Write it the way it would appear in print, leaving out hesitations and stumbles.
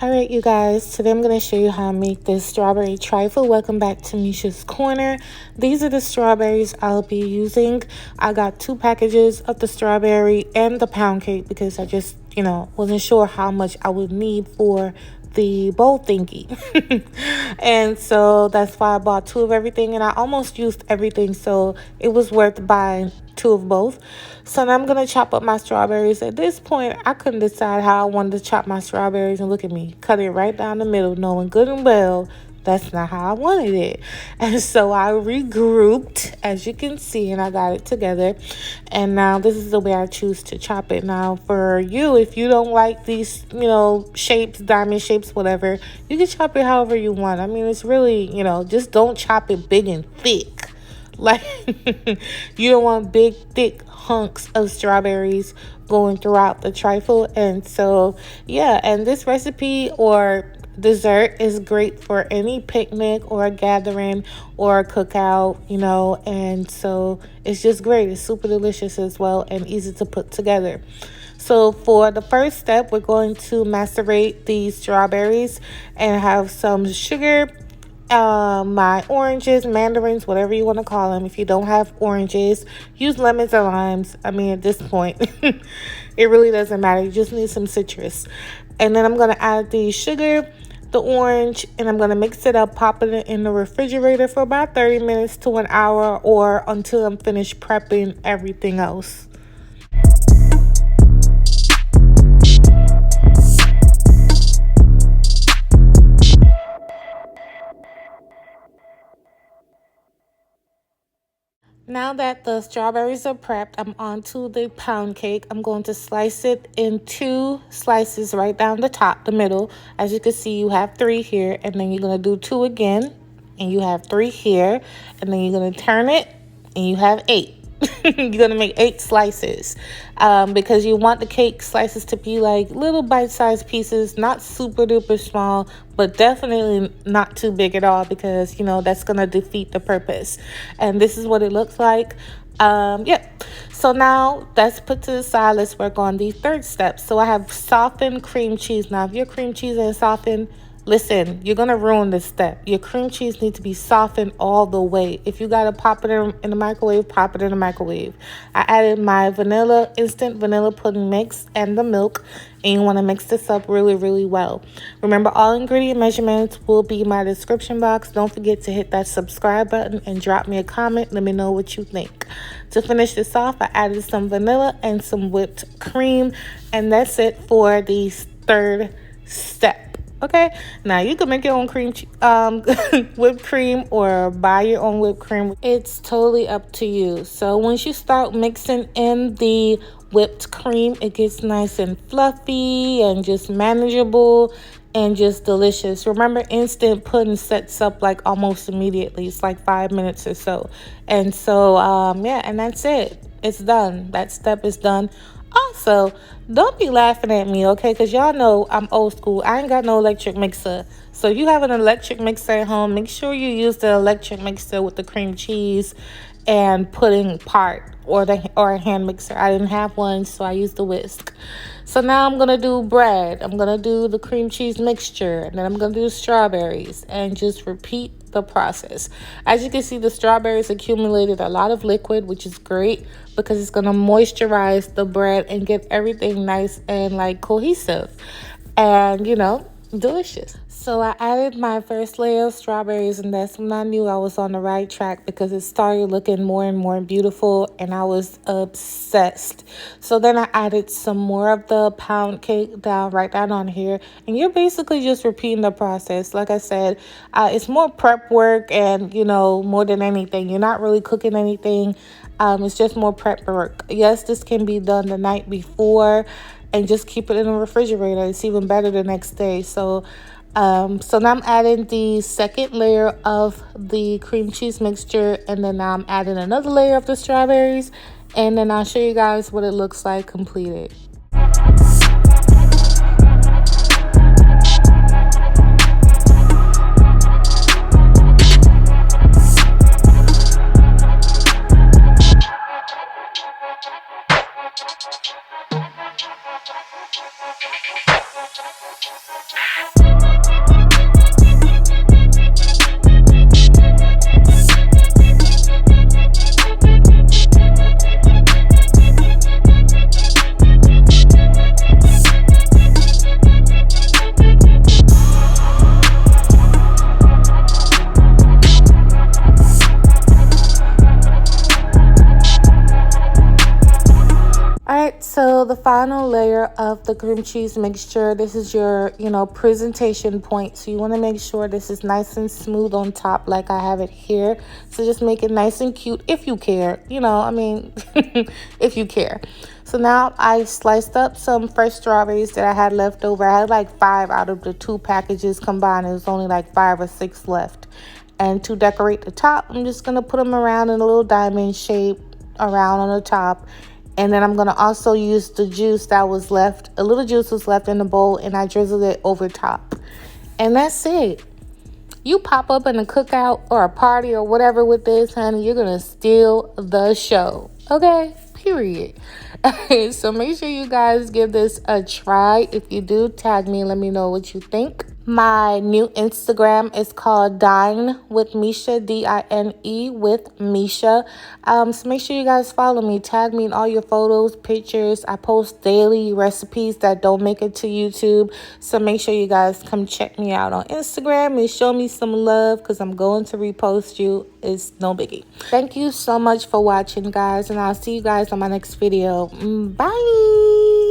Alright, you guys, today I'm going to show you how to make this strawberry trifle. Welcome back to Misha's Corner. These are the strawberries I'll be using. I got 2 packages of the strawberry and the pound cake because I just, wasn't sure how much I would need for the bowl thingy. And so that's why I bought 2 of everything, and I almost used everything, so it was worth buying 2 of both. So now I'm gonna chop up my strawberries. At this point, I couldn't decide how I wanted to chop my strawberries, and look at me, cut it right down the middle, knowing good and well that's not how I wanted it. And so I regrouped, as you can see, and I got it together. And now this is the way I choose to chop it. Now for you, if you don't like these, shapes, diamond shapes, whatever, you can chop it however you want. I mean, it's really, just don't chop it big and thick. Like, you don't want big, thick hunks of strawberries going throughout the trifle. And so, yeah, and this recipe or dessert is great for any picnic or a gathering or a cookout, and so it's just great. It's super delicious as well and easy to put together. So for the first step, we're going to macerate these strawberries and have some sugar, my oranges, mandarins, whatever you want to call them. If you don't have oranges, use lemons or limes. I mean, at this point, it really doesn't matter. You just need some citrus. And then I'm going to add the sugar, the orange, and I'm going to mix it up, popping it in the refrigerator for about 30 minutes to an hour, or until I'm finished prepping everything else. Now that the strawberries are prepped, I'm on to the pound cake. I'm going to slice it in 2 slices right down the top, the middle. As you can see, you have 3 here, and then you're going to do 2 again, and you have 3 here, and then you're going to turn it, and you have 8. You're going to make 8 slices because you want the cake slices to be like little bite-sized pieces, not super duper small, but definitely not too big at all, because that's going to defeat the purpose. And this is what it looks like. So now that's put to the side. Let's work on the third step. So I have softened cream cheese. Now if your cream cheese ain't softened, listen, you're going to ruin this step. Your cream cheese needs to be softened all the way. If you got to pop it in the microwave, pop it in the microwave. I added my instant vanilla pudding mix and the milk, and you want to mix this up really, really well. Remember, all ingredient measurements will be in my description box. Don't forget to hit that subscribe button and drop me a comment. Let me know what you think. To finish this off, I added some vanilla and some whipped cream, and that's it for the third step. Okay, now you can make your own whipped cream, or buy your own whipped cream. It's totally up to you. So once you start mixing in the whipped cream, it gets nice and fluffy and just manageable and just delicious. Remember, instant pudding sets up like almost immediately. It's like 5 minutes or so. And so, and that's it. It's done. That step is done. Also, don't be laughing at me, okay? Because y'all know I'm old school. I ain't got no electric mixer. So if you have an electric mixer at home, make sure you use the electric mixer with the cream cheese and pudding part, or a hand mixer. I didn't have one, so I used the whisk. So now I'm going to do bread. I'm going to do the cream cheese mixture, and then I'm going to do strawberries, and just repeat the process. As you can see, the strawberries accumulated a lot of liquid, which is great because it's going to moisturize the bread and get everything nice and like cohesive and, delicious. So I added my first layer of strawberries, and that's when I knew I was on the right track, because it started looking more and more beautiful, and I was obsessed. So then I added some more of the pound cake right down on here, and you're basically just repeating the process. Like I said, it's more prep work, and more than anything, you're not really cooking anything. It's just more prep work. Yes, this can be done the night before and just keep it in the refrigerator. It's even better the next day. So now I'm adding the second layer of the cream cheese mixture, and then now I'm adding another layer of the strawberries, and then I'll show you guys what it looks like completed. Alright, so the final layer of the cream cheese mixture, this is your, presentation point. So you want to make sure this is nice and smooth on top like I have it here. So just make it nice and cute if you care, if you care. So now I sliced up some fresh strawberries that I had left over. I had like 5 out of the 2 packages combined. It was only like 5 or 6 left. And to decorate the top, I'm just going to put them around in a little diamond shape around on the top. And then I'm going to also use the juice that was left. A little juice was left in the bowl, and I drizzled it over top. And that's it. You pop up in a cookout or a party or whatever with this, honey, you're going to steal the show. Okay? Period. So make sure you guys give this a try. If you do, tag me and let me know what you think. My new Instagram is called Dine with Misha, D-I-N-E with Misha. So make sure you guys follow me. Tag me in all your photos, pictures. I post daily recipes that don't make it to YouTube. So make sure you guys come check me out on Instagram and show me some love because I'm going to repost you. It's no biggie. Thank you so much for watching, guys. And I'll see you guys on my next video. Bye.